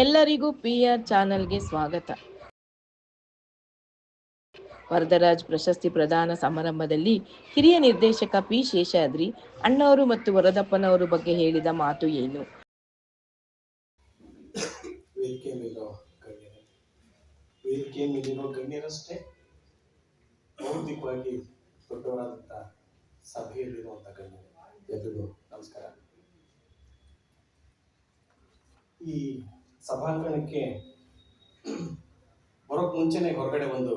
ಎಲ್ಲರಿಗೂ PR ಚಾನೆಲ್ಗೆ ಸ್ವಾಗತ. ವರದರಾಜ್ ಪ್ರಶಸ್ತಿ ಪ್ರದಾನ ಸಮಾರಂಭದಲ್ಲಿ ಹಿರಿಯ ನಿರ್ದೇಶಕ ಪಿ. ಶೇಷಾದ್ರಿ ಅಣ್ಣವರು ಮತ್ತು ವರದಪ್ಪನವರು ಬಗ್ಗೆ ಹೇಳಿದ ಮಾತು ಏನು? ವೇದಿಕೆ ಮೇಲಿರೋ ಗಣ್ಯರಷ್ಟೇ ಬೌದ್ಧಿಕವಾಗಿ ದೊಡ್ಡವರಾದಂಥ ಸಭೆಯಲ್ಲಿರುವಂಥ ಗಣ್ಯರು ಎಲ್ರಿಗೂ ನಮಸ್ಕಾರ. ಈ ಸಭಾಂಗಣಕ್ಕೆ ಬರೋಕ್ ಮುಂಚೆನೆ ಹೊರಗಡೆ ಒಂದು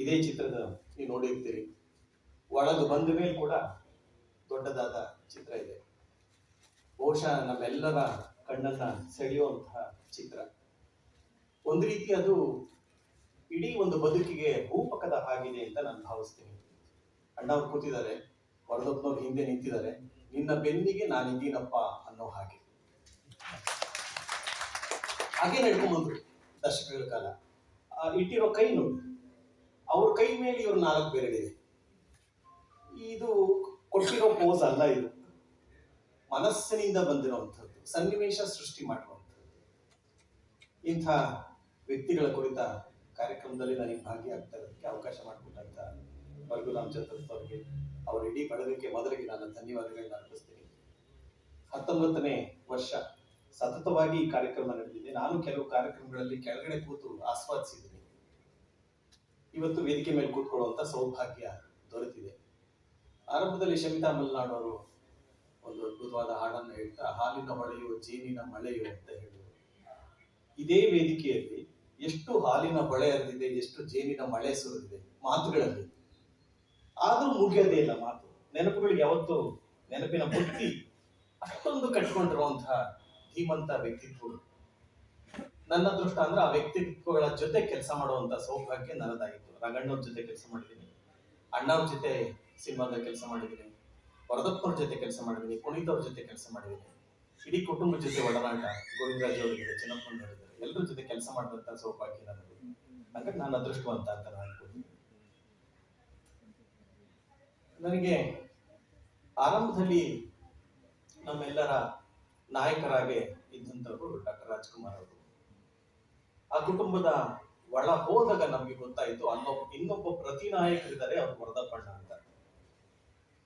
ಇದೇ ಚಿತ್ರದ ನೀವು ನೋಡಿರ್ತೀರಿ. ಒಳಗೆ ಬಂದ ಮೇಲೆ ಕೂಡ ದೊಡ್ಡದಾದ ಚಿತ್ರ ಇದೆ. ಬಹುಶಃ ನಮ್ಮೆಲ್ಲರ ಕಣ್ಣನ್ನ ಸೆಳೆಯುವಂತಹ ಚಿತ್ರ. ಒಂದು ರೀತಿ ಅದು ಇಡೀ ಒಂದು ಬದುಕಿಗೆ ರೂಪಕದ ಹಾಗಿದೆ ಅಂತ ನಾನು ಭಾವಿಸ್ತೀನಿ. ಅಣ್ಣವ್ರು ಕೂತಿದ್ದಾರೆ, ವರದಪ್ಪನವ್ರು ಹಿಂದೆ ನಿಂತಿದ್ದಾರೆ, ನಿನ್ನ ಬೆನ್ನಿಗೆ ನಾನಿದ್ದೀನಪ್ಪ ಅನ್ನೋ ಹಾಗೆ ನಡ್ಕೊಂಡ್ಬಂದ್ರು ದಶಕಗಳ ಕಾಲ. ಇಟ್ಟಿರೋ ಕೈ ನೋಡಿ, ಅವ್ರ ಕೈ ಮೇಲೆ ಇವ್ರ 4 ಬೆರಳಿದೆ. ಇದು ಕೊಟ್ಟಿರೋ ಪೋಸ್ ಅಲ್ಲ, ಇದು ಮನಸ್ಸಿನಿಂದ ಬಂದಿರುವಂಥದ್ದು, ಸನ್ನಿವೇಶ ಸೃಷ್ಟಿ ಮಾಡುವಂಥದ್ದು. ಇಂಥ ವ್ಯಕ್ತಿಗಳ ಕುರಿತ ಕಾರ್ಯಕ್ರಮದಲ್ಲಿ ನನಗೆ ಭಾಗಿಯಾಗ್ತಾ ಇರೋದಕ್ಕೆ ಅವಕಾಶ ಮಾಡಿಕೊಟ್ಟಂತ ವರ್ಗು ರಾಮಚಂದ್ರ ಅವರಿಗೆ, ಅವರ ಇಡೀ ಬಳಗಕ್ಕೆ ಮೊದಲಿಗೆ ನಾನು ಧನ್ಯವಾದಗಳನ್ನ ಅರ್ಪಿಸ್ತೀನಿ. 19ನೇ ವರ್ಷ ಸತತವಾಗಿ ಈ ಕಾರ್ಯಕ್ರಮ ನಡೆದಿದೆ. ನಾನು ಕೆಲವು ಕಾರ್ಯಕ್ರಮಗಳಲ್ಲಿ ಕೆಳಗಡೆ ಕೂತು ಆಸ್ವಾದಿಸಿದ್ದೀನಿ. ಇವತ್ತು ವೇದಿಕೆ ಮೇಲೆ ಕೂತ್ಕೊಳ್ಳುವಂತ ಸೌಭಾಗ್ಯ ದೊರೆತಿದೆ. ಆರಂಭದಲ್ಲಿ ಶಮಿತಾ ಮಲ್ನಾಡ್ ಅವರು ಒಂದು ಅದ್ಭುತವಾದ ಹಾಡನ್ನು ಹೇಳ್ತಾ, ಹಾಲಿನ ಹೊಳೆಯು ಜೇನಿನ ಮಳೆಯು ಅಂತ ಹೇಳಿದರು. ಇದೇ ವೇದಿಕೆಯಲ್ಲಿ ಎಷ್ಟು ಹಾಲಿನ ಹೊಳೆ ಹರಿದಿದೆ, ಎಷ್ಟು ಜೇನಿನ ಮಳೆ ಸುರಿದಿದೆ ಮಾತುಗಳಲ್ಲಿ. ಆದ್ರೂ ಮುಗಿಯೋದೇ ಇಲ್ಲ ಮಾತು. ನೆನಪುಗಳಿಗೆ ಯಾವತ್ತು ನೆನಪಿನ ಬುತ್ತಿ ಅಷ್ಟೊಂದು ಕಟ್ಕೊಂಡಿರುವಂತಹ ಧೀಮಂತ ವ್ಯಕ್ತಿತ್ವಗಳು. ನನ್ನ ಅದೃಷ್ಟ ಅಂದ್ರೆ ಆ ವ್ಯಕ್ತಿತ್ವಗಳ ಜೊತೆ ಕೆಲಸ ಮಾಡುವಂತ ಸೌಭಾಗ್ಯ ನನ್ನದಾಗಿತ್ತು. ರಂಗಣ್ಣವ್ರ ಜೊತೆ ಕೆಲಸ ಮಾಡಿದ್ದೀನಿ, ಅಣ್ಣವ್ರ ಜೊತೆ ಸಿನಿಮಾದಲ್ಲಿ ಕೆಲಸ ಮಾಡಿದ್ದೀನಿ, ವರದಪ್ಪನವ್ರ ಜೊತೆ ಕೆಲಸ ಮಾಡಿದ್ದೀನಿ, ಪುನೀತ್ ಅವ್ರ ಜೊತೆ ಕೆಲಸ ಮಾಡಿದ್ದೀನಿ, ಇಡೀ ಕುಟುಂಬದ ಜೊತೆ ಒಡನಾಟ, ಗೋವಿಂದರಾಜ್ ಅವರಿದ್ದಾರೆ, ಚಿನ್ನಪ್ಪನವರಿದ್ದಾರೆ, ಎಲ್ಲರ ಜೊತೆ ಕೆಲಸ ಮಾಡಿದಂತ ಸೌಭಾಗ್ಯ ನನ್ನದು. ಹಾಗಾಗಿ ನಾನು ಅದೃಷ್ಟವಂತ ಅಂತ ನಾನು ಅನ್ಕೊಳ್ತೀನಿ. ನನಗೆ ಆರಂಭದಲ್ಲಿ ನಮ್ಮೆಲ್ಲರ ನಾಯಕರಾಗಿ ಇದ್ದಂಥವ್ರು ಡಾಕ್ಟರ್ ರಾಜ್ಕುಮಾರ್ ಅವರು. ಆ ಕುಟುಂಬದ ಒಳ ಹೋದಾಗ ನಮ್ಗೆ ಗೊತ್ತಾಯ್ತು, ಇನ್ನೊಬ್ಬ ಪ್ರತಿ ನಾಯಕರಿದ್ದಾರೆ, ಅವ್ರು ವರದಪ್ಪಣ್ಣ ಅಂತ.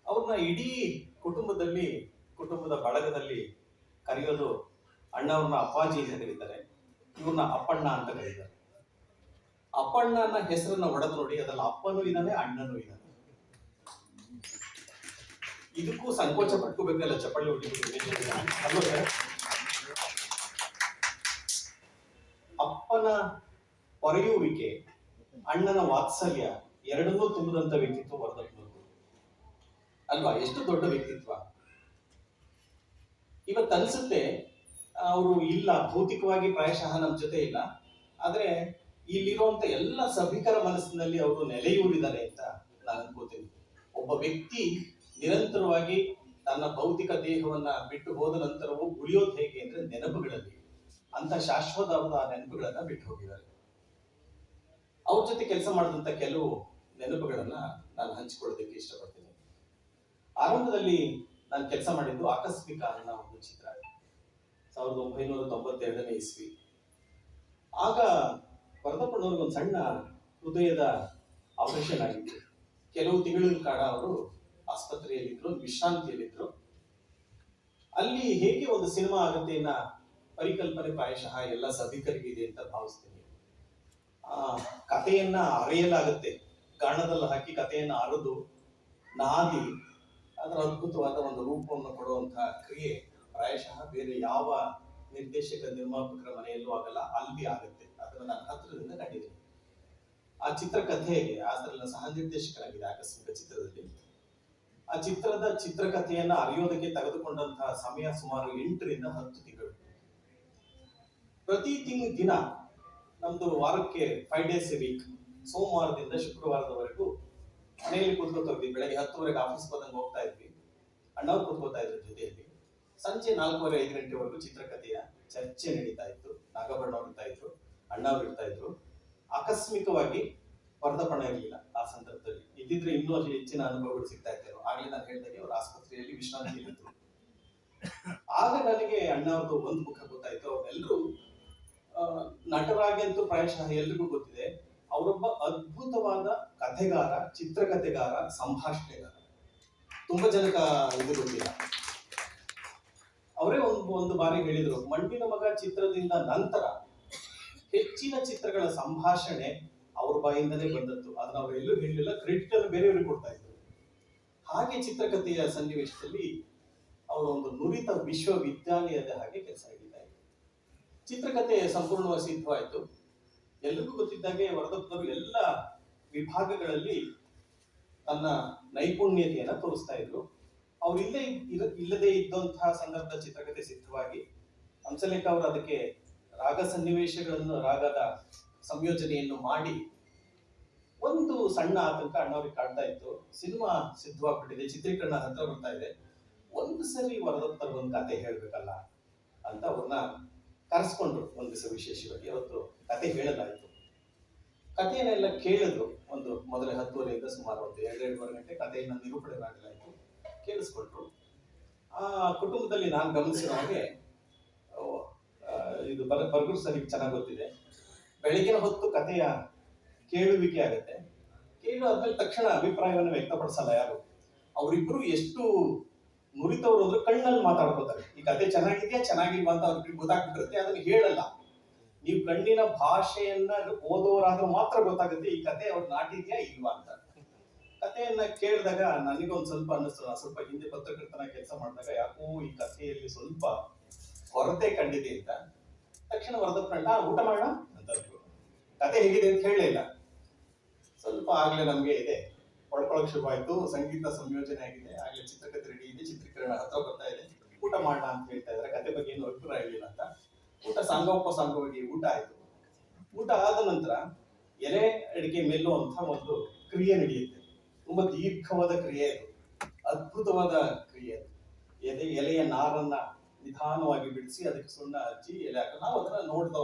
ಅವ್ರನ್ನ ಇಡೀ ಕುಟುಂಬದ ಬಳಗದಲ್ಲಿ ಕರೆಯೋದು, ಅಣ್ಣವ್ರನ್ನ ಅಪ್ಪಾಜಿ ಅಂತ ಕರೀತಾರೆ, ಇವ್ರನ್ನ ಅಪ್ಪಣ್ಣ ಅಂತ ಕರೀತಾರೆ. ಅಪ್ಪಣ್ಣನ ಹೆಸರನ್ನ ಒಡೆದು ನೋಡಿ, ಅದ್ರಲ್ಲಿ ಅಪ್ಪನೂ ಇದ್ದಾನೆ, ಅಣ್ಣನೂ ಇದ್ದಾನೆ. ಇದಕ್ಕೂ ಸಂಕೋಚ ಪಟ್ಕೋಬೇಕಲ್ಲ, ಚಪ್ಪಳಿ ಹೊಡಿಬೇಕು. ಅಪ್ಪನ ಪೊರೆಯುವಿಕೆ, ಅಣ್ಣನ ವಾತ್ಸಲ್ಯ ಎರಡನ್ನೂ ತುಂಬಿದಂತ ವ್ಯಕ್ತಿತ್ವ ವರದಪ್ಪನವರು ಅಲ್ವಾ? ಎಷ್ಟು ದೊಡ್ಡ ವ್ಯಕ್ತಿತ್ವ. ಇವತ್ತು ಅನ್ಸುತ್ತೆ ಅವರು ಇಲ್ಲ, ಭೌತಿಕವಾಗಿ ಪ್ರಾಯಶಃ ನಮ್ಮ ಜೊತೆ ಇಲ್ಲ, ಆದ್ರೆ ಇಲ್ಲಿರುವಂತ ಎಲ್ಲ ಸಭಿಕರ ಮನಸ್ಸಿನಲ್ಲಿ ಅವರು ನೆಲೆಯೂರಿದ್ದಾರೆ ಅಂತ ನಾನು ಅನ್ಕೋತೀನಿ. ಒಬ್ಬ ವ್ಯಕ್ತಿ ನಿರಂತರವಾಗಿ ತನ್ನ ಭೌತಿಕ ದೇಹವನ್ನ ಬಿಟ್ಟು ಹೋದ ನಂತರವೂ ಉಳಿಯೋದು ಹೇಗೆ ಅಂದ್ರೆ ನೆನಪುಗಳಲ್ಲಿ. ಅಂತ ಶಾಶ್ವತವಾದ ನೆನಪುಗಳನ್ನ ಬಿಟ್ಟು ಹೋಗಿದ್ದಾರೆ. ಅವ್ರ ಜೊತೆ ಕೆಲಸ ಮಾಡಿದಂತ ಕೆಲವು ನೆನಪುಗಳನ್ನ ನಾನು ಹಂಚಿಕೊಳ್ಳೋದಕ್ಕೆ ಇಷ್ಟಪಡ್ತೀನಿ. ಆರಂಭದಲ್ಲಿ ನಾನು ಕೆಲಸ ಮಾಡಿದ್ದು ಆಕಸ್ಮಿಕ ಅನ್ನೋ ಒಂದು ಚಿತ್ರ, 1992ನೇ ಇಸ್ವಿ. ಆಗ ವರದಪ್ಪನವ್ರಿಗೆ ಒಂದು ಸಣ್ಣ ಹೃದಯದ ಆಪರೇಷನ್ ಆಗಿತ್ತು. ಕೆಲವು ತಿಂಗಳ ಕಾಲ ಅವರು ಆಸ್ಪತ್ರೆಯಲ್ಲಿದ್ರು, ವಿಶ್ರಾಂತಿಯಲ್ಲಿದ್ರು. ಅಲ್ಲಿ ಹೇಗೆ ಒಂದು ಸಿನಿಮಾ ಆಗುತ್ತೆ ಅನ್ನೋ ಪರಿಕಲ್ಪನೆ ಪ್ರಾಯಶಃ ಎಲ್ಲ ಸಭಿಕರಿಗೆ ಇದೆ ಅಂತ ಭಾವಿಸ್ತೀನಿ. ಕಥೆಯನ್ನ ಅರೆಯಲಾಗುತ್ತೆ, ಗಾಣದಲ್ಲಿ ಹಾಕಿ ಕಥೆಯನ್ನ ಅರೆದು ನಾದಿ ಅದರ ಅದ್ಭುತವಾದ ಒಂದು ರೂಪವನ್ನು ಕೊಡುವಂತಹ ಕ್ರಿಯೆ ಪ್ರಾಯಶಃ ಬೇರೆ ಯಾವ ನಿರ್ದೇಶಕ ನಿರ್ಮಾಪಕರ ಮನೆಯಲ್ಲೂ ಆಗಲ್ಲ, ಅಲ್ಲಿ ಆಗುತ್ತೆ. ಅದನ್ನ ನಾನು ಹತ್ತಿರದಿಂದ ಕಂಡಿದ್ದೀನಿ. ಆ ಚಿತ್ರಕಥೆ, ಅದರಲ್ಲಿ ಸಹ ನಿರ್ದೇಶಕರಾಗಿದೆ ಆಕಸ್ಮಿಕ ಚಿತ್ರದಲ್ಲಿ. ಆ ಚಿತ್ರದ ಚಿತ್ರಕಥೆಯನ್ನ ಅರಿಯೋದಕ್ಕೆ ತೆಗೆದುಕೊಂಡಂತಹ ಸಮಯ ಸುಮಾರು 8 ರಿಂದ 10 ತಿಂಗಳು. ಪ್ರತಿ ದಿನ ನಮ್ದು ವಾರಕ್ಕೆ 5 days a week, ಸೋಮವಾರದಿಂದ ಶುಕ್ರವಾರದವರೆಗೂ ಮನೆಯಲ್ಲಿ ಕೂತ್ಕೊತಾ ಇದ್ವಿ. ಬೆಳಗ್ಗೆ 10 ಆಫೀಸ್ ಬಂದಂಗೆ ಹೋಗ್ತಾ ಇದ್ವಿ, ಅಣ್ಣವ್ರು ಕೂತ್ಕೋತಾ ಇದ್ರು ಜೊತೆಯಲ್ಲಿ. ಸಂಜೆ 4:30-5 ಗಂಟೆವರೆಗೂ ಚಿತ್ರಕಥೆಯ ಚರ್ಚೆ ನಡೀತಾ ಇತ್ತು. ನಾಗಭರಣವ್ರು ಇರ್ತಾ ಇದ್ರು, ಅಣ್ಣವ್ರು ಇರ್ತಾ ಇದ್ರು. ಆಕಸ್ಮಿಕವಾಗಿ ವರದಪ್ಪಣ್ಣ ಇರಲಿಲ್ಲ ಆ ಸಂದರ್ಭದಲ್ಲಿ. ಇದ್ದಿದ್ರೆ ಇನ್ನೂ ಹೆಚ್ಚಿನ ಅನುಭವಗಳು ಸಿಗ್ತಾ ಇದ್ದಾರೆ. ಆಗ್ಲೇ ನಾನು ಹೇಳಿದಾಗೆ ಅವರು ಆಸ್ಪತ್ರೆಯಲ್ಲಿ ವಿಶ್ರಾಂತಿಯಲ್ಲಿದ್ರು. ಆಗ ನನಗೆ ಅಣ್ಣವ್ರದ್ದು ಒಂದು ಮುಖ ಗೊತ್ತಾಯ್ತು. ಎಲ್ಲರೂ ನಟರಾಗಿ ಅಂತೂ ಪ್ರಾಯಶಃ ಎಲ್ರಿಗೂ ಗೊತ್ತಿದೆ. ಅವರೊಬ್ಬ ಅದ್ಭುತವಾದ ಕಥೆಗಾರ, ಚಿತ್ರಕಥೆಗಾರ, ಸಂಭಾಷಣೆಗಾರ. ತುಂಬಾ ಜನಕ ಇದು ಗೊತ್ತಿಲ್ಲ. ಅವರೇ ಒಂದು ಬಾರಿ ಹೇಳಿದ್ರು, ಮಣ್ಣಿನ ಮಗ ಚಿತ್ರದಿಂದ ನಂತರ ಹೆಚ್ಚಿನ ಚಿತ್ರಗಳ ಸಂಭಾಷಣೆ ಅವ್ರ ಬಾಯಿಂದಲೇ ಬಂದದ್ದು. ಅದನ್ನ ಅವ್ರು ಎಲ್ಲೂ ಹೇಳಲಿಲ್ಲ, ಕ್ರೆಡಿಟ್ ಅನ್ನು ಬೇರೆಯವ್ರಿಗೆ ಕೊಡ್ತಾ ಇದ್ರು. ಹಾಗೆ ಚಿತ್ರಕಥೆಯ ಸನ್ನಿವೇಶದಲ್ಲಿ ಅವರು ಒಂದು ನುರಿತ ವಿಶ್ವವಿದ್ಯಾಲಯದ ಹಾಗೆ ಕೆಲಸ ಹಿಡಿತಾ ಇದ್ರು. ಚಿತ್ರಕಥೆ ಸಂಪೂರ್ಣವಾಗಿ ಸಿದ್ಧವಾಯಿತು. ಎಲ್ರಿಗೂ ಗೊತ್ತಿದ್ದಾಗೆ ವರದಪ್ಪನವರು ಎಲ್ಲ ವಿಭಾಗಗಳಲ್ಲಿ ತನ್ನ ನೈಪುಣ್ಯತೆಯನ್ನು ತೋರಿಸ್ತಾ ಇದ್ರು. ಅವ್ರು ಇಲ್ಲದೆ ಇದ್ದಂತಹ ಸಂದರ್ಭದ ಚಿತ್ರಕಥೆ ಸಿದ್ಧವಾಗಿ ಹಂಸಲೇಖ ಅವರು ಅದಕ್ಕೆ ರಾಗ ಸನ್ನಿವೇಶಗಳನ್ನು, ರಾಗದ ಸಂಯೋಜನೆಯನ್ನು ಮಾಡಿ ಒಂದು ಸಣ್ಣ ಆತಂಕ ಅಣ್ಣವ್ರಿಗೆ ಕಾಡ್ತಾ ಇತ್ತು. ಸಿನಿಮಾ ಸಿದ್ಧವಾಗ್ಬಿಟ್ಟಿದೆ, ಚಿತ್ರೀಕರಣ ಹತ್ರ ಬರ್ತಾ ಇದೆ, ಒಂದು ಸರಿ ವರದಪ್ಪನವ್ರ ಒಂದು ಕತೆ ಹೇಳ್ಬೇಕಲ್ಲ ಅಂತ ಅವ್ರನ್ನ ಕರೆಸ್ಕೊಂಡ್ರು. ಒಂದು ದಿವಸ ವಿಶೇಷವಾಗಿ ಅವತ್ತು ಕತೆ ಹೇಳಲಾಯಿತು. ಕಥೆಯನ್ನೆಲ್ಲ ಕೇಳಿದ್ರು. ಒಂದು ಮೊದಲ 10:30 ಸುಮಾರು ಒಂದು 2-2.5 ಗಂಟೆ ಕಥೆಯನ್ನು ನಿರೂಪಣೆ ಮಾಡಲಾಯಿತು. ಕೇಳಿಸ್ಕೊಂಡ್ರು. ಆ ಕುಟುಂಬದಲ್ಲಿ ನಾನು ಗಮನಿಸಿದ ಹಾಗೆ, ಇದು ಬರ್ಗೂರ್ ಸರಿಗೆ ಚೆನ್ನಾಗಿ ಗೊತ್ತಿದೆ, ಬೆಳಗಿನ ಹೊತ್ತು ಕಥೆಯ ಕೇಳುವಿಕೆ ಆಗುತ್ತೆ. ಆದ್ಮೇಲೆ ತಕ್ಷಣ ಅಭಿಪ್ರಾಯವನ್ನು ವ್ಯಕ್ತಪಡಿಸಲ್ಲ ಯಾರು. ಅವರಿಬ್ರು ಎಷ್ಟು ನುರಿತವರು ಅಂದ್ರೆ ಕಣ್ಣಲ್ಲಿ ಮಾತಾಡ್ಕೋತಾರೆ. ಈ ಕತೆ ಚೆನ್ನಾಗಿದೆಯಾ ಚೆನ್ನಾಗಿಲ್ವಾ ಅಂತ ಅವ್ರಿಗೆ ಗೊತ್ತಾಗ್ಬಿಟ್ಟಿರುತ್ತೆ, ಅದನ್ನ ಹೇಳಲ್ಲ. ನೀವು ಕಣ್ಣಿನ ಭಾಷೆಯನ್ನ ಓದೋರಾದ್ರೂ ಮಾತ್ರ ಗೊತ್ತಾಗುತ್ತೆ ಈ ಕತೆ ಅವ್ರು ನಾಟಿದ್ಯಾ ಇಲ್ವಾ ಅಂತ. ಕಥೆಯನ್ನ ಕೇಳಿದಾಗ ನನಗೊಂದು ಸ್ವಲ್ಪ ಅನ್ನಿಸ್ತು, ಸ್ವಲ್ಪ ಹಿಂದೆ ಪತ್ರಕರ್ತನ ಕೆಲಸ ಮಾಡಿದಾಗ ಯಾಕೋ ಈ ಕಥೆಯಲ್ಲಿ ಸ್ವಲ್ಪ ಕೊರತೆ ಕಂಡಿದೆ ಅಂತ. ತಕ್ಷಣ ವರದಪ್ಪಣ್ಣ ಊಟ ಮಾಡೋಣ ಅಂತ ಕತೆ ಹೇಗಿದೆ ಅಂತ ಹೇಳಲಿಲ್ಲ. ಸ್ವಲ್ಪ ಆಗ್ಲೇ ನಮ್ಗೆ ಇದೆ ಹೊಡ್ಕೊಳಕ್ ಶುರುವಾಯ್ತು. ಸಂಗೀತ ಸಂಯೋಜನೆ ಆಗಿದೆ, ಆಗ್ಲೇ ಚಿತ್ರಕಥೆ ರೆಡಿ ಇದೆ, ಚಿತ್ರೀಕರಣ ಹತ್ರ ಬರ್ತಾ ಇದೆ, ಊಟ ಮಾಡೋಣ ಅಂತ ಹೇಳ್ತಾ ಇದ್ದಾರೆ. ಕತೆ ಬಗ್ಗೆ ಏನು ಅಭಿಪ್ರಾಯ ಇರಲಿಲ್ಲ ಅಂತ. ಊಟ ಸಾಂಗೋಪಸಾಂಗವಾಗಿ ಊಟ ಆಯ್ತು. ಊಟ ಆದ ನಂತರ ಎಲೆ ಅಡಿಕೆ ಮೆಲ್ಲುವಂತ ಒಂದು ಕ್ರಿಯೆ ನಡೆಯುತ್ತೆ. ತುಂಬಾ ದೀರ್ಘವಾದ ಕ್ರಿಯೆ ಅದು, ಅದ್ಭುತವಾದ ಕ್ರಿಯೆ ಅದು. ಎಲೆಯ ನಾರನ್ನ ನಿಧಾನವಾಗಿ ಬಿಡಿಸಿ ಅದಕ್ಕೆ ಸುಣ್ಣ ಹಚ್ಚಿ ಎಲೆ ಹಾಕಿ ನಾವು ಅದನ್ನ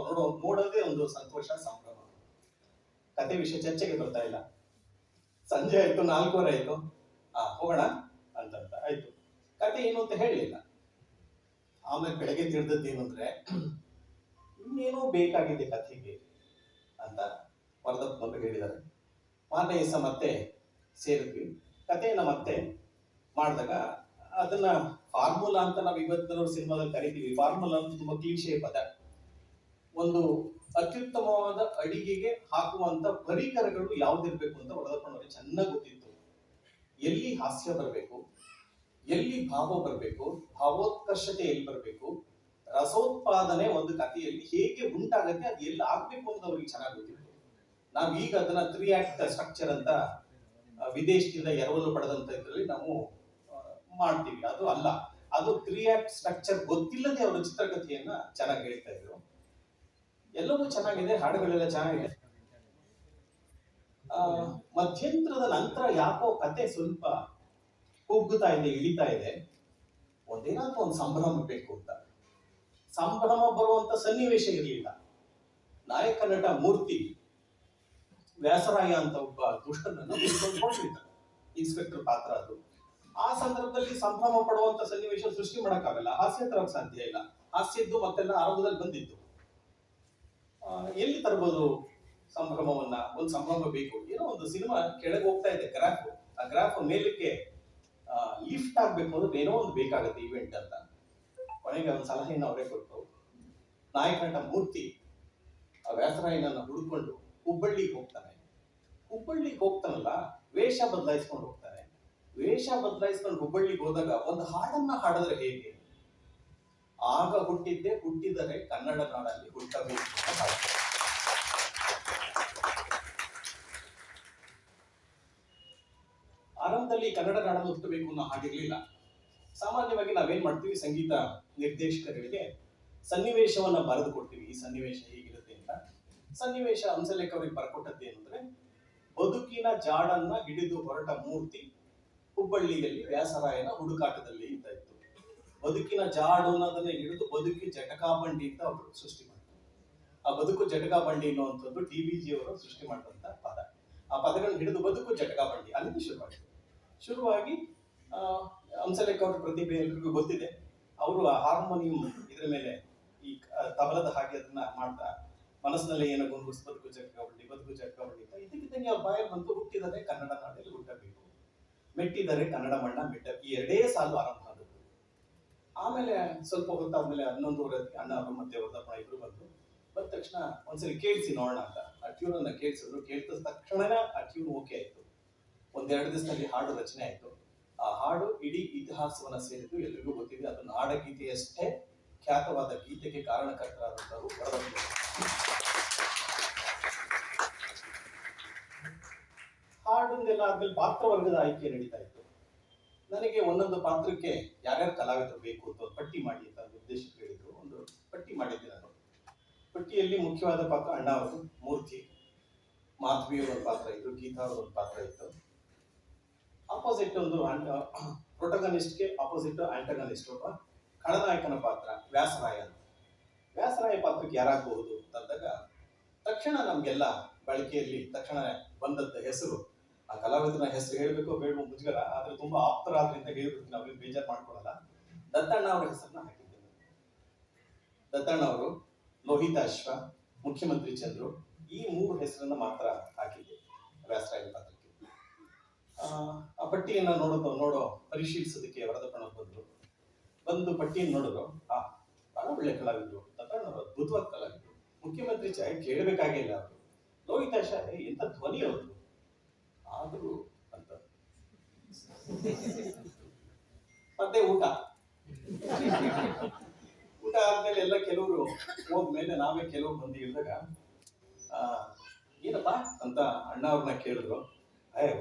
ನೋಡೋದೇ ಒಂದು ಸಂತೋಷ, ಸಂಭ್ರಮ. ಕತೆ ವಿಷಯ ಚರ್ಚೆಗೆ ಬರ್ತಾ ಇಲ್ಲ. ಸಂಜೆ ಆಯ್ತು, 4:15 ಆಯ್ತು. ಹೋಗೋಣ ಅಂತ ಆಯ್ತು. ಕತೆ ಏನು ಅಂತ ಹೇಳಲಿಲ್ಲ. ಆಮೇಲೆ ಬೆಳಗ್ಗೆ ತಿಳಿದದ್ದೇನು ಅಂದ್ರೆ, ಇನ್ನೇನೋ ಬೇಕಾಗಿದೆ ಕಥೆಗೆ ಅಂತ ವರದಪ್ಪನವರು ಹೇಳಿದ್ದಾರೆ. ಮಾರನೇ ದಿವಸ ಮತ್ತೆ ಸೇರಿದ್ವಿ. ಕಥೆಯನ್ನ ಮತ್ತೆ ಮಾಡಿದಾಗ ಅದನ್ನ ಫಾರ್ಮುಲಾ ಅಂತ ನಾವು ಇವತ್ತಿನ ಸಿನಿಮಾದಲ್ಲಿ ಕರಿತೀವಿ. ಫಾರ್ಮುಲಾ ಅಂತ ತುಂಬಾ ಕ್ಲೀಶೆ ಪದ. ಒಂದು ಅತ್ಯುತ್ತಮವಾದ ಅಡಿಗೆಗೆ ಹಾಕುವಂತ ಪರಿಕರಗಳು ಯಾವ್ದಿರ್ಬೇಕು ಅಂತ ವರದಪ್ಪನವರಿಗೆ ಚೆನ್ನಾಗಿ ಗೊತ್ತಿತ್ತು. ಎಲ್ಲಿ ಹಾಸ್ಯ ಬರಬೇಕು, ಎಲ್ಲಿ ಭಾವ ಬರಬೇಕು, ಭಾವೋತ್ಕರ್ಷತೆ ಎಲ್ಲಿ ಬರಬೇಕು, ರಸೋತ್ಪಾದನೆ ಒಂದು ಕಥೆಯಲ್ಲಿ ಹೇಗೆ ಉಂಟಾಗತ್ತೆ, ಅದು ಎಲ್ಲಿ ಆಗ್ಬೇಕು ಅಂತ ಅವ್ರಿಗೆ ಚೆನ್ನಾಗಿ ಗೊತ್ತಿತ್ತು. ನಾವೀಗ ಅದನ್ನ 3 ಆಕ್ಟ್ ಸ್ಟ್ರಕ್ಚರ್ ಅಂತ ವಿದೇಶದಿಂದ ಎರವಲು ಪಡೆದಂತ ಇದ್ರಲ್ಲಿ ನಾವು ಮಾಡ್ತೀವಿ. ಅದು ಅಲ್ಲ, ಅದು 3 ಆಕ್ಟ್ ಸ್ಟ್ರಕ್ಚರ್ ಗೊತ್ತಿಲ್ಲದೆ ಅವರು ಚಿತ್ರಕಥೆಯನ್ನ ಚೆನ್ನಾಗಿ ಹೇಳ್ತಾ ಇದ್ರು. ಎಲ್ಲವೂ ಚೆನ್ನಾಗಿದೆ, ಹಾಡುಗಳೆಲ್ಲ ಚೆನ್ನಾಗಿದೆ. ಮಧ್ಯಂತರದ ನಂತರ ಯಾಕೋ ಕತೆ ಸ್ವಲ್ಪ ಕುಗ್ಗುತ್ತಾ ಇದೆ, ಇಳಿತಾ ಇದೆ. ಒಂದೇನಾದ್ರೂ ಒಂದು ಸಂಭ್ರಮ ಬೇಕು ಅಂತ. ಸಂಭ್ರಮ ಬರುವಂತ ಸನ್ನಿವೇಶ ಇರಲಿಲ್ಲ. ನಾಯಕ ನಟ ಮೂರ್ತಿ ವ್ಯಾಸರಾಯ ಅಂತ ಒಬ್ಬ ದುಷ್ಟನನ್ನು ಕೊಂಡ್ಕೊಂಡಿರ್ತಾರೆ, ಇನ್ಸ್ಪೆಕ್ಟರ್ ಪಾತ್ರ ಅದು. ಆ ಸಂದರ್ಭದಲ್ಲಿ ಸಂಭ್ರಮ ಪಡುವಂತ ಸನ್ನಿವೇಶ ಸೃಷ್ಟಿ ಮಾಡಕ್ಕಾಗಲ್ಲ, ಹಾಸ್ಯ ತರಕ್ ಸಾಧ್ಯ ಇಲ್ಲ. ಹಾಸ್ಯದ್ದು ಮತ್ತೆಲ್ಲ ಆರಂಭದಲ್ಲಿ ಬಂದಿತ್ತು. ಎಲ್ಲಿ ತರಬಹುದು ಸಂಭ್ರಮವನ್ನ? ಒಂದು ಸಂಭ್ರಮ ಬೇಕು. ಏನೋ ಒಂದು ಸಿನಿಮಾ ಕೆಳಗೆ ಹೋಗ್ತಾ ಇದೆ, ಗ್ರಾಫ್, ಆ ಗ್ರಾಫ್ ಮೇಲಕ್ಕೆ ಲಿಫ್ಟ್ ಆಗ್ಬೇಕು ಅಂದ್ರೆ ಏನೋ ಒಂದು ಬೇಕಾಗುತ್ತೆ ಇವೆಂಟ್ ಅಂತ. ಕೊನೆಗೆ ಒಂದು ಸಲಹೆಯನ್ನು ಅವರೇ ಕೊಟ್ಟರು. ನಾಯಕ ನಟ ಮೂರ್ತಿ ಆ ವ್ಯಾಸರಾಯನನ್ನ ಹುಡುಕೊಂಡು ಹುಬ್ಬಳ್ಳಿಗೆ ಹೋಗ್ತಾನೆ. ಹುಬ್ಬಳ್ಳಿಗೆ ಹೋಗ್ತಾನಲ್ಲ, ವೇಷ ಬದಲಾಯಿಸ್ಕೊಂಡು ಹೋಗ್ತಾನೆ. ವೇಷ ಬದಲಾಯಿಸ್ಕೊಂಡು ಹುಬ್ಬಳ್ಳಿಗೆ ಹೋದಾಗ ಒಂದು ಹಾಡನ್ನ ಹಾಡಿದ್ರೆ ಹೇಗೆ? ಆಗ ಹುಟ್ಟಿದರೆ ಕನ್ನಡ ನಾಡಲ್ಲಿ ಹುಟ್ಟಬೇಕು. ಆರಂಭದಲ್ಲಿ ಕನ್ನಡ ನಾಡನ್ನು ಹುಟ್ಟಬೇಕು ಅನ್ನೋ ಹಾಡಿರ್ಲಿಲ್ಲ. ಸಾಮಾನ್ಯವಾಗಿ ನಾವೇನ್ ಮಾಡ್ತೀವಿ, ಸಂಗೀತ ನಿರ್ದೇಶಕರಿಗೆ ಸನ್ನಿವೇಶವನ್ನ ಬರೆದು ಕೊಡ್ತೀವಿ, ಈ ಸನ್ನಿವೇಶ ಹೇಗಿರುತ್ತೆ ಅಂತ. ಸನ್ನಿವೇಶ ಹಂಸಲೇಖ ಅವರಿಗೆ ಬರ್ಕೊಟ್ಟದ್ದು ಏನಂದ್ರೆ, ಬದುಕಿನ ಜಾಡನ್ನ ಹಿಡಿದು ಹೊರಟ ಮೂರ್ತಿ ಹುಬ್ಬಳ್ಳಿಯಲ್ಲಿ ವ್ಯಾಸರಾಯನ ಹುಡುಕಾಟದಲ್ಲಿ ಅಂತ ಇತ್ತು. ಬದುಕಿನ ಜಾಡು ಅನ್ನೋದನ್ನ ಹಿಡಿದು ಬದುಕಿ ಜಟಕಾ ಬಂಡಿ ಅಂತ ಅವರು ಸೃಷ್ಟಿ ಮಾಡ್ತಾರೆ. ಆ ಬದುಕು ಜಟಕಾ ಬಂಡಿ ಅನ್ನುವಂಥದ್ದು DVG ಅವರು ಸೃಷ್ಟಿ ಮಾಡಿದಂತ ಪದ. ಆ ಪದಗಳನ್ನ ಹಿಡಿದು ಬದುಕು ಜಟಕಾ ಬಂಡಿ ಅಲ್ಲಿಂದ ಶುರುವಾಗಿ ಹಂಸಲೇಖ ಅವ್ರ ಪ್ರತಿಭೆ ಎಲ್ರಿಗೂ ಗೊತ್ತಿದೆ. ಅವರು ಆ ಹಾರ್ಮೋನಿಯಂ ಇದ್ರ ಮೇಲೆ, ಈ ತಬಲ ಹವಲದ ಹಾಗೆ ಅದನ್ನ ಮಾಡ್ತಾ ಮನಸ್ಸಿನಲ್ಲಿ ಏನೋ ಗುಂಗುಸ್ ಬದುಕು ಚಕ್ರವಳ್ಳಿ ಬದುಕು ಚಕ್ರವಳ್ಳಿ ಅಂತ ಇದಕ್ಕಿದ್ದಂಗೆ ಅವ್ರ ಬಾಯಲ್ಲಿ ಬಂತು, ಹುಟ್ಟಿದರೆ ಕನ್ನಡ ನಾಡಲ್ಲಿ ಹುಟ್ಟಬೇಕು, ಮೆಟ್ಟಿದರೆ ಕನ್ನಡ ಮಣ್ಣ ಮೆಟ್ಟ, ಈ ಎರಡೇ ಸಾಲು ಆರಂಭ ಆದದ್ದು. ಆಮೇಲೆ ಸ್ವಲ್ಪ ಹೊತ್ತಾದ್ಮೇಲೆ 11:30 ಅಣ್ಣ ಅವರು ಮತ್ತೆ ವರದಪ್ಪ ಇಬ್ರು ಬಂದು ಬಂದ ತಕ್ಷಣ ಒಂದ್ಸರಿ ಕೇಳಿಸಿ ನೋಡೋಣ ಅಂತ ಆ ಟ್ಯೂನ್ ಅನ್ನ ಕೇಳಿಸಿದ್ರು. ಕೇಳಿದ ತಕ್ಷಣನೇ ಆ ಟ್ಯೂನ್ ಓಕೆ ಆಯ್ತು. ಒಂದೆರಡು ದಿವಸದಲ್ಲಿ ಹಾಡು ರಚನೆ ಆಯ್ತು. ಆ ಹಾಡು ಇಡೀ ಇತಿಹಾಸವನ್ನ ಸೇರಿದ್ದು, ಎಲ್ರಿಗೂ ಗೊತ್ತಿದೆ. ಅದು ನಾಡಗೀತೆಯಷ್ಟೇ ಖ್ಯಾತವಾದ ಗೀತೆಗೆ ಕಾರಣಕರ್ತರಾದಂಥವರು ವರದಪ್ಪ. ಹಾಡಿಂದೆಲ್ಲ ಆದ್ಮೇಲೆ ಪಾತ್ರವರ್ಗದ ಆಯ್ಕೆ ನಡೀತಾ ಇತ್ತು. ನನಗೆ ಒಂದೊಂದು ಪಾತ್ರಕ್ಕೆ ಯಾರ್ಯಾರು ಕಲಾವಿದರು ಬೇಕು ಅಂತ ಒಂದು ಪಟ್ಟಿ ಮಾಡಿ ಅಂತ ನಿರ್ದೇಶಕರು ಹೇಳಿದ್ರು. ಒಂದು ಪಟ್ಟಿ ಮಾಡಿದ್ದೆ ನಾನು. ಪಟ್ಟಿಯಲ್ಲಿ ಮುಖ್ಯವಾದ ಪಾತ್ರ ಅಣ್ಣ ಅವರು, ಮೂರ್ತಿ, ಮಾಧವಿಯವರ ಒಂದು ಪಾತ್ರ ಇತ್ತು, ಗೀತಾ ಅವರ ಒಂದು ಪಾತ್ರ ಇತ್ತು. ಆಪೋಸಿಟ್ ಒಂದು ಪ್ರೊಟಗನಿಸ್ಟ್ಗೆ ಆಪೋಸಿಟ್ ಆಂಟಗನಿಸ್ಟ್ ಒಬ್ಬ ಖಳನಾಯಕನ ಪಾತ್ರ ವ್ಯಾಸರಾಯ. ವ್ಯಾಸರಾಯ ಪಾತ್ರಕ್ಕೆ ಯಾರಾಗಬಹುದು ಅಂತಂದಾಗ ತಕ್ಷಣ ನಮ್ಗೆಲ್ಲ ಬಳಕೆಯಲ್ಲಿ ತಕ್ಷಣ ಬಂದದ್ದ ಹೆಸರು, ಆ ಕಲಾವಿದನ ಹೆಸರು ಹೇಳಬೇಕು ಬೇಡವೋ ಮುಜುಗರ, ಆದ್ರೆ ತುಂಬಾ ಆಪ್ತರಾದ್ರಿಂದ ಹೇಳ್ಬಿಡ್ತೀನಿ, ಅವ್ರಿಗೆ ಬೇಜಾರು ಮಾಡ್ಕೊಳಲ್ಲ. ದತ್ತಣ್ಣ ಅವರ ಹೆಸರನ್ನ ಹಾಕಿದ್ದೇನೆ. ದತ್ತಣ್ಣ ಅವರು, ಲೋಹಿತಾಶ್ವ, ಮುಖ್ಯಮಂತ್ರಿ ಚಂದ್ರು, ಈ 3 ಹೆಸರನ್ನ ಮಾತ್ರ ಹಾಕಿದ್ದೆ ವ್ಯಾಸರಾಯ ಪಾತ್ರಕ್ಕೆ. ಆ ಪಟ್ಟಿಯನ್ನ ನೋಡೋ ಪರಿಶೀಲಿಸೋದಕ್ಕೆ ವರದಪ್ಪಣ್ಣ ಬಂದು ಪಟ್ಟಿಯನ್ನು ನೋಡಿದ್ರು. ಬಹಳ ಒಳ್ಳೆ ಕಲಾವಿದ್ರು, ದತ್ತಣ್ಣ ಅವರು ಅದ್ಭುತವಾದ ಕಲಾವಿದ್ರು, ಮುಖ್ಯಮಂತ್ರಿ ಕೇಳಬೇಕಾಗಿಲ್ಲ ಅವರು, ಲೋಹಿತಾಶ ಎಂತ ಧ್ವನಿ ಅವರು ಆದ್ರು ಅಂತ. ಮತ್ತೆ ಊಟ ಆದ್ಮೇಲೆ ಎಲ್ಲ ಕೆಲವರು ಹೋದ್ಮೇಲೆ ನಾವೇ ಕೆಲವರು ಬಂದು ಇಳಿದಾಗ ಏನಪ್ಪಾ ಅಂತ ಅಣ್ಣ ಅವ್ರನ್ನ ಕೇಳಿದ್ರು.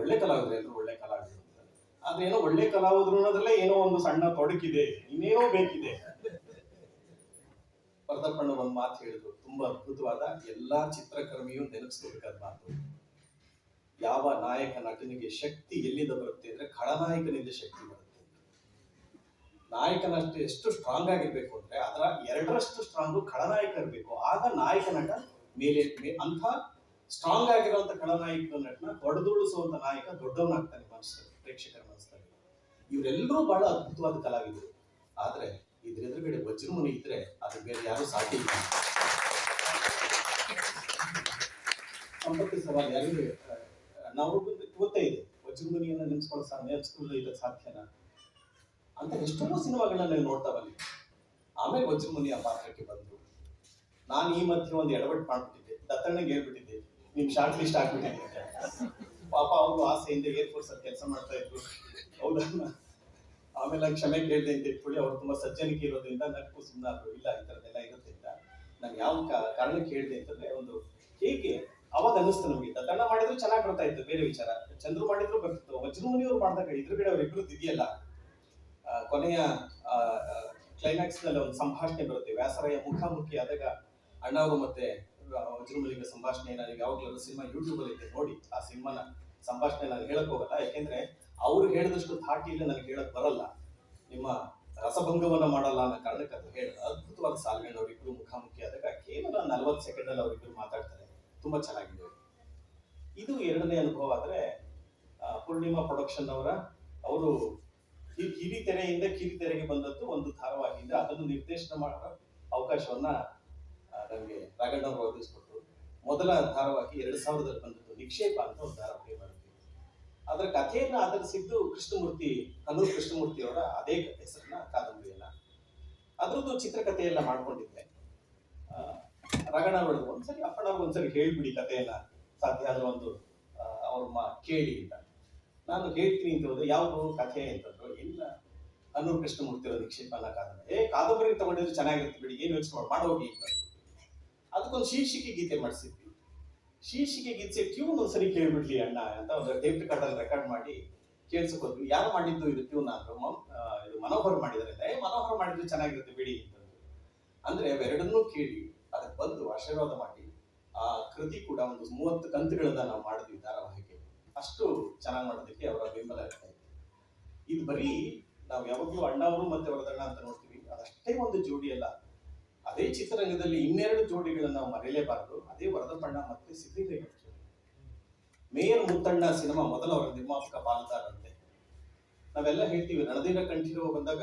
ಒಳ್ಳೆ ಕಲಾವಿದ್ರು, ಎಲ್ಲರೂ ಒಳ್ಳೆ ಕಲಾವಿದ್ರು ಅಂತ. ಆದ್ರೆ ಏನೋ ಒಳ್ಳೆ ಕಲಾವಿದ್ರು ಅನ್ನೋದ್ರಲ್ಲೇ ಏನೋ ಒಂದು ಸಣ್ಣ ತೊಡಕಿದೆ, ಇನ್ನೇನೋ ಬೇಕಿದೆ. ವರದಪ್ಪಣ್ಣ ಒಂದು ಮಾತು ಹೇಳಿದ್ರು, ತುಂಬಾ ಅದ್ಭುತವಾದ, ಎಲ್ಲಾ ಚಿತ್ರಕರ್ಮಿಯು ನೆನಪಿಸ್ಕೋಬೇಕಾದ ಮಾತು. ಯಾವ ನಾಯಕ ನಟನಿಗೆ ಶಕ್ತಿ ಎಲ್ಲಿಂದ ಬರುತ್ತೆ ಅಂದ್ರೆ ಖಳನಾಯಕನಿಂದ ಶಕ್ತಿ ಬರುತ್ತೆ. ನಾಯಕನಷ್ಟು ಎಷ್ಟು ಸ್ಟ್ರಾಂಗ್ ಆಗಿರ್ಬೇಕು ಅಂದ್ರೆ ಅದರ 2ರಷ್ಟು ಸ್ಟ್ರಾಂಗು ಖಳನಾಯಕ ಇರಬೇಕು. ಆಗ ನಾಯಕ ನಟ ಮೇಲೆ ಅಂತ ಸ್ಟ್ರಾಂಗ್ ಆಗಿರುವಂತ ಖಳನಾಯಕ ನಟನ ಹೊಡೆದುಳಿಸುವಂತ ನಾಯಕ ದೊಡ್ಡವನಾಗ್ತಾನೆ ಮನಸ್ಸಲ್ಲಿ, ಪ್ರೇಕ್ಷಕರ ಮನಸ್ಸಲ್ಲಿ. ಇವರೆಲ್ಲರೂ ಬಹಳ ಅದ್ಭುತವಾದ ಕಲಾವಿದರು. ಆದ್ರೆ ಇದ್ರ ಎದುರುಗಡೆ ವಜ್ರಮುನಿ ಇದ್ರೆ ಅದು ಬೇರೆ ಯಾರು ಸಾಧ್ಯ ಇಲ್ಲ. ಸಂಪತ್ತಿ ಸವಾಲು ಯಾರಿಗೆ ನಾವು ಗೊತ್ತೇ ಇದೆ, ವಜ್ರಮುನಿಯನ್ನ ನೆನೆಸ್ಕೊಳ್ಳೋ ಇದಕ್ಕೆ ಸಾಧ್ಯನಾ ಅಂತ ಎಷ್ಟೋ ಸಿನಿಮಾಗಳನ್ನ ನೀವು ನೋಡ್ತಾ ಬನ್ನಿ. ಆಮೇಲೆ ವಜ್ರಮುನಿ ಆ ಪಾತ್ರಕ್ಕೆ ಬಂದ್ರು. ನಾನು ಈ ಮಧ್ಯೆ ಒಂದು ಎಡವಟ್ಟು ಮಾಡ್ಬಿಟ್ಟಿದ್ದೆ, ದತ್ತಣ್ಣಗೆ ಹೇಳ್ಬಿಟ್ಟಿದ್ದೆ, ನಿಮ್ ಶಾರ್ಟ್ ಲಿಸ್ಟ್ ಆಗ್ಬಿಟ್ಟಿದೆ ಅಂತ. ಪಾಪ ಅವರು ಆಸೆಯಿಂದ ಏರ್ಫೋರ್ಸ್ ಅಲ್ಲಿ ಕೆಲಸ ಮಾಡ್ತಾ ಇದ್ರು, ಹೌದಾ. ಆಮೇಲೆ ಕ್ಷಮೆ ಕೇಳಿದೆ ಅಂತ ಇಟ್ಕೊಳ್ಳಿ, ಅವ್ರು ತುಂಬಾ ಸಜ್ಜನಿಕೆ ಇರೋದ್ರಿಂದ ನಕ್ಕು ಸುಮ್ಮನಾದ್ರು. ಇಲ್ಲ, ಈ ತರದೆಲ್ಲ ಇರುತ್ತೆ ಅಂತ. ನಾನು ಯಾವ ಕಾರಣಕ್ಕೆ ಹೇಳಿದೆ ಅಂತಂದ್ರೆ, ಒಂದು ಹೇಗೆ ಅವಾಗ ಅನ್ನಿಸ್ತು ನಮ್ಗೆ, ದತ್ತಣ್ಣ ಮಾಡಿದ್ರು ಚೆನ್ನಾಗಿ ಬರ್ತಾ ಇತ್ತು, ಬೇರೆ ವಿಚಾರ. ಚಂದ್ರು ಮಾಡಿದ್ರು ಬರ್ತಿತ್ತು. ವಜ್ರಮುನಿಯವ್ರು ಮಾಡಿದಾಗ ಎದುರುಗಡೆ ಅವ್ರಿಬ್ರದ್ದು ಇದೆಯಲ್ಲ, ಕೊನೆಯ ಕ್ಲೈಮ್ಯಾಕ್ಸ್ ನಲ್ಲಿ ಒಂದು ಸಂಭಾಷಣೆ ಬರುತ್ತೆ. ವ್ಯಾಸರಾಯ ಮುಖಾಮುಖಿ ಆದಾಗ ಅಣ್ಣ ಅವರು ಮತ್ತೆ ವಜ್ರಮುನಿಗೆ ಸಂಭಾಷಣೆ, ನನಗೆ ಯಾವಾಗಲೂ ಸಿನಿಮಾ ಯೂಟ್ಯೂಬ್ ಅಲ್ಲಿ ಇದೆ ನೋಡಿ, ಆ ಸಿನಿಮಾನ ಸಂಭಾಷಣೆ ನಾನು ಹೇಳಕ್ ಹೋಗಲ್ಲ, ಯಾಕೆಂದ್ರೆ ಅವ್ರು ಹೇಳಿದಷ್ಟು ಧಾಟಿಯಲ್ಲಿ ನನಗೆ ಹೇಳಕ್ ಬರಲ್ಲ, ನಿಮ್ಮ ರಸಭಂಗವನ್ನ ಮಾಡಲ್ಲ ಅನ್ನೋ ಕಾರಣಕ್ಕೆ ಅದು ಹೇಳ. ಅದ್ಭುತವಾದ ಸಾಲುಗಳು ಅವರಿಬ್ರು ಮುಖಾಮುಖಿ ಆದಾಗ ಕೇವಲ 40 ಸೆಕೆಂಡ್ ಅಲ್ಲಿ ಅವರಿಬ್ರು ಮಾತಾಡ್ತಾರೆ, ತುಂಬಾ ಚೆನ್ನಾಗಿದೆ. ಇದು 2ನೇ ಅನುಭವ. ಆದ್ರೆ ಪೂರ್ಣಿಮಾ ಪ್ರೊಡಕ್ಷನ್ ಅವರು ಹಿರಿತೆರೆಯಿಂದ ಕಿರಿತೆರೆಗೆ ಬಂದದ್ದು ಒಂದು ಧಾರಾವಾಹಿಯಿಂದ, ಅದನ್ನು ನಿರ್ದೇಶನ ಮಾಡೋ ಅವಕಾಶವನ್ನ ನನಗೆ ರಾಘಣ್ಣವರು ಒದಗಿಸ್ಕೊಟ್ರು. ಮೊದಲ ಧಾರಾವಾಹಿ 2000ರಲ್ಲಿ ಬಂದದ್ದು ನಿಕ್ಷೇಪ ಅಂತ ಒಂದು ಧಾರಾವಾಹಿ ಮಾಡಿದ್ವಿ. ಅದರ ಕಥೆಯನ್ನ ಆಧರಿಸಿದ್ದು ಕನ್ನೂರು ಕೃಷ್ಣಮೂರ್ತಿ ಅವರ ಅದೇ ಹೆಸರಿನ ಕಾದಂಬರಿಯನ್ನ. ಅದ್ರದ್ದು ಚಿತ್ರಕಥೆ ಎಲ್ಲ ಮಾಡ್ಕೊಂಡಿದ್ದೆ. ರಾಘಣ್ಣವರು ಒಂದ್ಸರಿ ಅಪ್ಪಣ್ಣವ್ರು ಒಂದ್ಸರಿ ಹೇಳ್ಬಿಡಿ ಕಥೆಯನ್ನ, ಸಾಧ್ಯ ಆದ್ರೆ ಒಂದು ಅವ್ರ ಕೇಳಿ ಅಂತ. ನಾನು ಹೇಳ್ತೀನಿ ಅಂತ ಹೋದ್ರೆ, ಯಾವುದು ಕಥೆ ಅಂತಂದ್ರು, ಇಲ್ಲ ಕನ್ನೂರು ಕೃಷ್ಣಮೂರ್ತಿ ಅವರ ನಿಕ್ಷೇಪ ಅನ್ನೋ ಕಾದಂಬರಿ. ಕಾದಂಬರಿ ತಗೊಂಡಿದ್ರೆ ಚೆನ್ನಾಗಿರುತ್ತೆ ಬಿಡಿ, ಏನು ಯೋಚನೆ ಮಾಡೋಗಿ ಅಂತ. ಅದಕ್ಕೊಂದು ಶೀರ್ಷಿಕೆ ಗೀತೆ ಮಾಡಿಸಿದ್ವಿ. ಶೀರ್ಷಿಕೆ ಗೀತೆ ಟ್ಯೂನ್ ಒಂದ್ಸರಿ ಕೇಳ್ಬಿಡ್ಲಿ ಅಣ್ಣ ಅಂತ ಒಂದು ಟೇಪ್ ರೆಕಾರ್ಡಲ್ಲಿ ರೆಕಾರ್ಡ್ ಮಾಡಿ ಕೇಳಿಸ್ಕೊದ್ವಿ. ಯಾರು ಮಾಡಿದ್ದು ಇದು ಟ್ಯೂನ್ ಅಂದ್ರು, ಇದು ಮನೋಹರ್ ಮಾಡಿದಾರೆ. ಮನೋಹರ್ ಮಾಡಿದ್ರೆ ಚೆನ್ನಾಗಿರುತ್ತೆ ಬಿಡಿ ಅಂತಂದ್ರು. ಅಂದ್ರೆ ಅವೆರಡನ್ನೂ ಕೇಳಿ ಅದಕ್ಕೆ ಬಂದು ಆಶೀರ್ವಾದ ಮಾಡಿ ಆ ಕೃತಿ ಕೂಡ ಒಂದು 30 ಕಂತುಗಳನ್ನ ನಾವು ಮಾಡಿದ್ವಿ ಧಾರಾವಾಹಿಗೆ. ಅಷ್ಟು ಚೆನ್ನಾಗಿ ಮಾಡೋದಕ್ಕೆ ಅವರ ಬೆಂಬಲ ಇರ್ತಾ ಇತ್ತು. ಇದು ಬರೀ ನಾವು ಯಾವಾಗಲೂ ಅಣ್ಣವರು ಮತ್ತೆ ವರದಣ್ಣ ಅಂತ ನೋಡ್ತೀವಿ, ಅದಷ್ಟೇ ಒಂದು ಜೋಡಿ ಅಲ್ಲ. ಅದೇ ಚಿತ್ರರಂಗದಲ್ಲಿ 2 ಜೋಡಿಗಳನ್ನ ನಾವು ಮರೆಯಲೇಬಾರದು. ಅದೇ ವರದಪ್ಪಣ್ಣ ಮತ್ತೆ ಸಿದ್ದಿಲಿಂಗಯ್ಯ ಜೋಡಿ. ಮೇಯರ್ ಮುತ್ತಣ್ಣ ಸಿನಿಮಾ ಮೊದಲ ಅವರ ನಿರ್ಮಾಪಕ ಪಾಲ್ದಾರಂತೆ. ನಾವೆಲ್ಲ ಹೇಳ್ತೀವಿ, ರಣಧೀರ ಕಂಠೀರವ ಬಂದಾಗ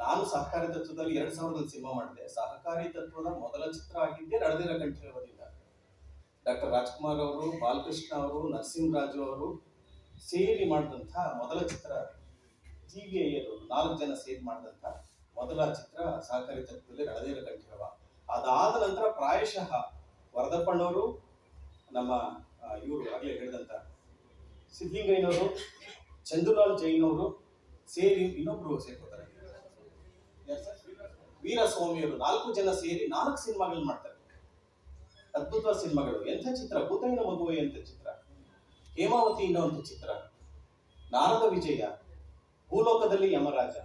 ನಾನು ಸಹಕಾರಿ ತತ್ವದಲ್ಲಿ 2000ರಲ್ಲಿ ಸಿನಿಮಾ ಮಾಡಿದೆ. ಸಹಕಾರಿ ತತ್ವದ ಮೊದಲ ಚಿತ್ರ ಆಗಿದ್ದೇ ನಡೆದಿರ ಕಂಠೀರವದಿಂದ. ಡಾಕ್ಟರ್ ರಾಜ್ಕುಮಾರ್ ಅವರು, ಬಾಲಕೃಷ್ಣ ಅವರು, ನರಸಿಂಹರಾಜು ಅವರು ಸೇರಿ ಮಾಡಿದಂಥ ಮೊದಲ ಚಿತ್ರ. GVIಯರು 4 ಜನ ಸೇರಿ ಮಾಡಿದಂಥ ಮೊದಲ ಚಿತ್ರ ಸಹಕಾರಿ ತತ್ವದಲ್ಲಿ ನಡೆದಿರ ಕಂಠೀರವ. ಅದಾದ ನಂತರ ಪ್ರಾಯಶಃ ವರದಪ್ಪಣ್ಣವರು, ನಮ್ಮ ಇವರು ಆಗಲೇ ಹೇಳಿದಂಥ ಸಿದ್ಲಿಂಗಯ್ಯನವರು, ಚಂದುಲಾಲ್ ಜೈನ್ ಅವರು ಸೇರಿ ಇನ್ನೊಬ್ರು ಸೇರ್ಕೋತಾರೆ, ವೀರಸ್ವಾಮಿಯವರು, 4 ಜನ ಸೇರಿ 4 ಸಿನಿಮಾಗಳು ಮಾಡ್ತಾರೆ. ಅದ್ಭುತವಾದ ಸಿನಿಮಾಗಳು. ಎಂಥ ಚಿತ್ರ! ಭೂತಯ್ಯನ ಮಗುವೆ ಅಂತ ಚಿತ್ರ, ಹೇಮಾವತಿ ಇನ್ನೊಂದು ಚಿತ್ರ, ನಾರದ ವಿಜಯ, ಭೂಲೋಕದಲ್ಲಿ ಯಮರಾಜ.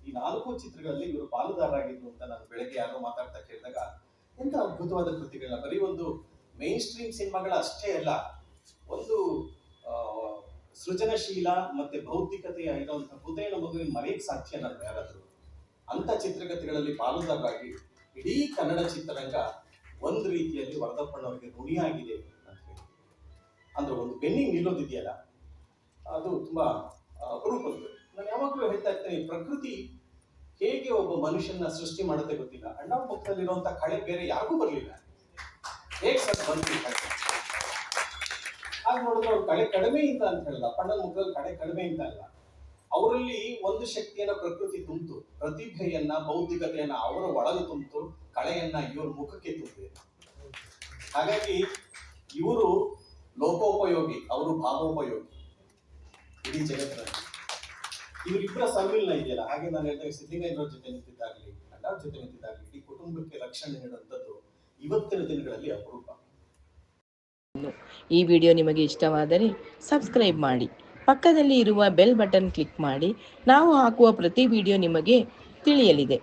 ಈ 4 ಚಿತ್ರಗಳಲ್ಲಿ ಇವರು ಪಾಲುದಾರರಾಗಿದ್ರು ಅಂತ ನಾನು ಬೆಳಗ್ಗೆ ಯಾರೋ ಮಾತಾಡ್ತಾ ಕೇಳಿದಾಗ, ಎಂಥ ಅದ್ಭುತವಾದ ಕೃತಿಗಳನ್ನ, ಬರೀ ಒಂದು ಮೇನ್ ಸ್ಟ್ರೀಮ್ ಸಿನಿಮಾಗಳ ಅಷ್ಟೇ ಅಲ್ಲ, ಒಂದು ಸೃಜನಶೀಲ ಮತ್ತೆ ಬೌದ್ಧಿಕತೆಯ ಇರುವಂತಹ ಭೂತಯ್ಯನ ಮಗುವಿನ ಮರೆಯಕ್ಕೆ ಸಾಧ್ಯ ನಾನು ಯಾರಾದ್ರು. ಅಂತ ಚಿತ್ರಕಥೆಗಳಲ್ಲಿ ಪಾಲುದಾರರಾಗಿ ಇಡೀ ಕನ್ನಡ ಚಿತ್ರರಂಗ ಒಂದು ರೀತಿಯಲ್ಲಿ ವರದಪ್ಪಣ್ಣವರಿಗೆ ಋಣಿಯಾಗಿದೆ ಅಂತ ಹೇಳಿ. ಅಂದ್ರೆ ಒಂದು ಬೆನ್ನಿಗೆ ನಿಲ್ಲೋದಿದೆಯಲ್ಲ, ಅದು ತುಂಬಾ ಅಪರೂಪದ್ದು. ನಾನು ಯಾವಾಗಲೂ ಹೇಳ್ತಾ ಇರ್ತೇನೆ, ಪ್ರಕೃತಿ ಹೇಗೆ ಒಬ್ಬ ಮನುಷ್ಯನ ಸೃಷ್ಟಿ ಮಾಡುತ್ತೆ ಗೊತ್ತಿಲ್ಲ. ಅಣ್ಣ ಮುಖದಲ್ಲಿರುವಂತಹ ಕಳೆ ಬೇರೆ ಯಾರಿಗೂ ಬರಲಿಲ್ಲ, ಹೇಗೆ ಸರ್ ಬಂದ್ರಿ ಕಳೆ? ಹಾಗೆ ನೋಡಿದ್ರೆ ಅವ್ರು ಕಳೆ ಕಡಿಮೆ ಇಂತ ಅಂತ ಹೇಳಲ್ಲ, ಅಪ್ಪಣ್ಣನ ಮುಖದಲ್ಲಿ ಕಳೆ ಕಡಿಮೆ ಇಂತ ಅಲ್ಲ, ಅವರಲ್ಲಿ ಒಂದು ಶಕ್ತಿಯನ್ನ ಪ್ರಕೃತಿ ತುಂಬಿತು, ಪ್ರತಿಭೆಯನ್ನ, ಬೌದ್ಧಿಕತೆಯನ್ನ ಅವರ ಒಳಗೆ ತುಂಬಿತು, ಕಳೆಯನ್ನ ಇವ್ರ ಮುಖಕ್ಕೆ ತುಂಬಿದೆ. ಹಾಗಾಗಿ ಇವರು ಲೋಕೋಪಯೋಗಿ, ಅವರು ಭಾವೋಪಯೋಗಿ ಇಡೀ ಜಗತ್ತಿನಲ್ಲಿ. ಇವರಿಬ್ಬರ ಸಮ್ಮಿಲನ ಇದೆಯಲ್ಲ, ಹಾಗೆ ನಾನು ಹೇಳಿದಾಗ ಸಿದ್ಲಿಂಗಯ್ಯನವ್ರ ಜೊತೆ ನಿಂತಿದ್ದಾಗಲಿ, ಅಣ್ಣವ್ರ ಜೊತೆ ನಿಂತಿದ್ದಾಗಲಿ, ಇಡೀ ಕುಟುಂಬಕ್ಕೆ ರಕ್ಷಣೆ ನೀಡುವಂಥದ್ದು ಇವತ್ತಿನ ದಿನಗಳಲ್ಲಿ ಅಪರೂಪ. ಈ ವಿಡಿಯೋ ನಿಮಗೆ ಇಷ್ಟವಾದರೆ ಸಬ್ಸ್ಕ್ರೈಬ್ ಮಾಡಿ, ಪಕ್ಕದಲ್ಲಿ ಇರುವ ಬೆಲ್ ಬಟನ್ ಕ್ಲಿಕ್ ಮಾಡಿ. ನಾವು ಹಾಕುವ ಪ್ರತಿ ವಿಡಿಯೋ ನಿಮಗೆ ತಿಳಿಯಲಿದೆ.